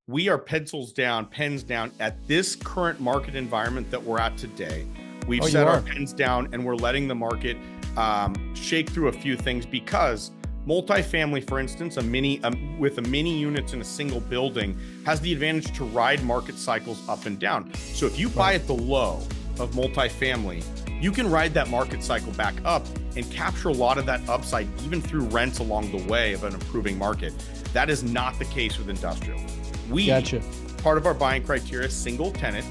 we are pencils down, pens down at this current market environment that we're at today. We've set our pens down and we're letting the market shake through a few things, because multifamily, for instance, with a mini units in a single building has the advantage to ride market cycles up and down. So if you buy at the low of multifamily, you can ride that market cycle back up and capture a lot of that upside, even through rents along the way of an improving market. That is not the case with industrial. Part of our buying criteria is single tenant,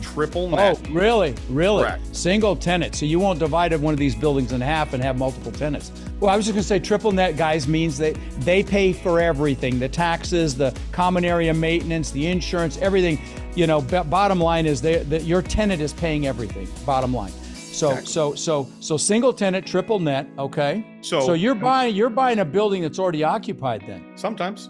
triple net. Oh, really? Correct. Single tenant. So you won't divide one of these buildings in half and have multiple tenants. Well, I was just going to say triple net, guys, means that they pay for everything, the taxes, the common area maintenance, the insurance, everything. You know, bottom line is that your tenant is paying everything, bottom line. So, Exactly. so single tenant, triple net. Okay. So you're buying a building that's already occupied then. Sometimes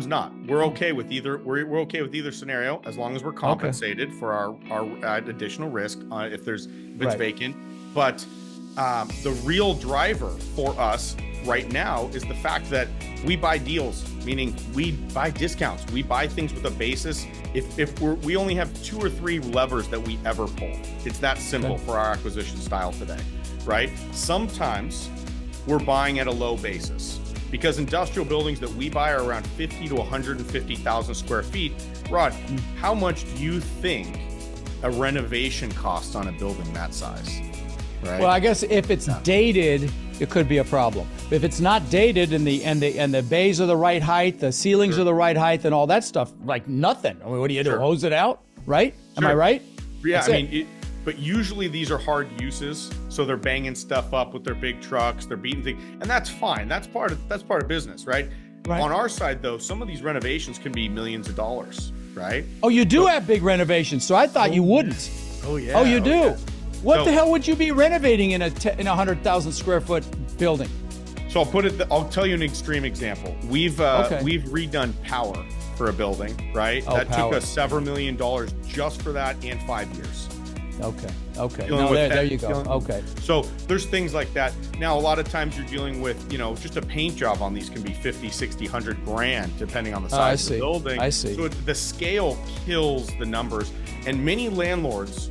not. We're okay with either. We're okay with either scenario, as long as we're compensated for our additional risk if it's vacant. But the real driver for us right now is the fact that we buy deals, meaning we buy discounts. We buy things with a basis. If we only have 2 or 3 levers that we ever pull. It's that simple for our acquisition style today, right? Sometimes we're buying at a low basis, because industrial buildings that we buy are around 50 to 150,000 square feet. Rod, how much do you think a renovation costs on a building that size? Right. Well, I guess if it's dated, it could be a problem. If it's not dated and the bays are the right height, the ceilings are the right height, and all that stuff, like nothing. I mean, what do you do? Hose it out, right? Am I right? Yeah, but usually these are hard uses, so they're banging stuff up with their big trucks, they're beating things, and that's fine. That's part of business, right? On our side, though, some of these renovations can be millions of dollars, right? Oh, you do have big renovations, so I thought you wouldn't. Oh yeah. Oh, you do. Yeah. What the hell would you be renovating in a 100,000 square foot building? So I'll tell you an extreme example. We've redone power for a building, right? That took us several $1 million just for that, and 5 years. Okay. No, there you go. Okay. So there's things like that. Now, a lot of times you're dealing with, just a paint job on these can be 50, 60, 100 grand, depending on the size of the building. I see. So the scale kills the numbers, and many landlords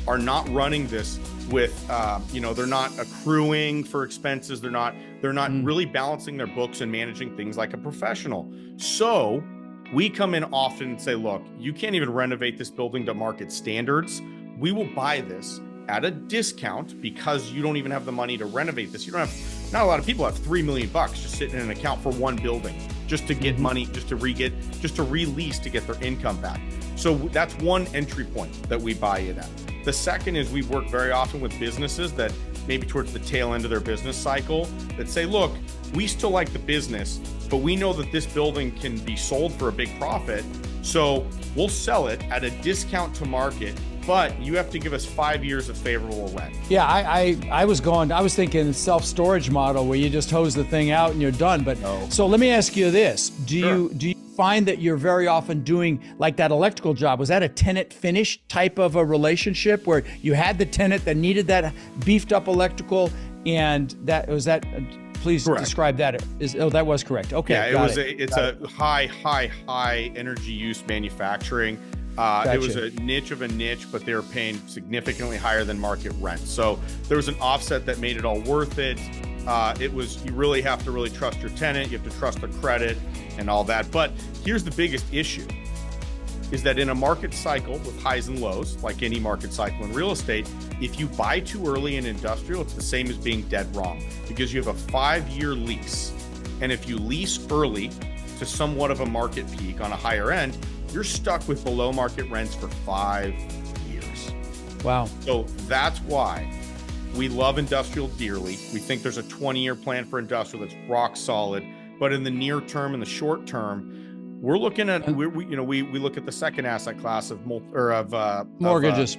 are not running this with, they're not accruing for expenses. They're not really balancing their books and managing things like a professional. So we come in often and say, look, you can't even renovate this building to market standards. We will buy this at a discount because you don't even have the money to renovate this. Not a lot of people have $3 million just sitting in an account for one building, just to get money, just to release to get their income back. So that's one entry point that we buy it at. The second is we work very often with businesses that maybe towards the tail end of their business cycle that say, look, we still like the business, but we know that this building can be sold for a big profit. So we'll sell it at a discount to market, but you have to give us 5 years of favorable rent. Yeah, I was thinking self-storage model where you just hose the thing out and you're done. But So let me ask you this. Do you find that you're very often doing like that electrical job? Was that a tenant finish type of a relationship where you had the tenant that needed that beefed up electrical, and please correct. Describe that. That was correct. Okay. Yeah, it's a high energy use manufacturing. Gotcha. It was a niche of a niche, but they were paying significantly higher than market rent. So there was an offset that made it all worth it. You really have to trust your tenant. You have to trust the credit and all that. But here's the biggest issue is that in a market cycle with highs and lows, like any market cycle in real estate, if you buy too early in industrial, it's the same as being dead wrong, because you have a 5-year lease. And if you lease early to somewhat of a market peak on a higher end, you're stuck with below market rents for 5 years. Wow. So that's why we love industrial dearly. We think there's a 20-year plan for industrial that's rock solid. But in the near term and the short term, we're looking at we look at the second asset class of mortgages.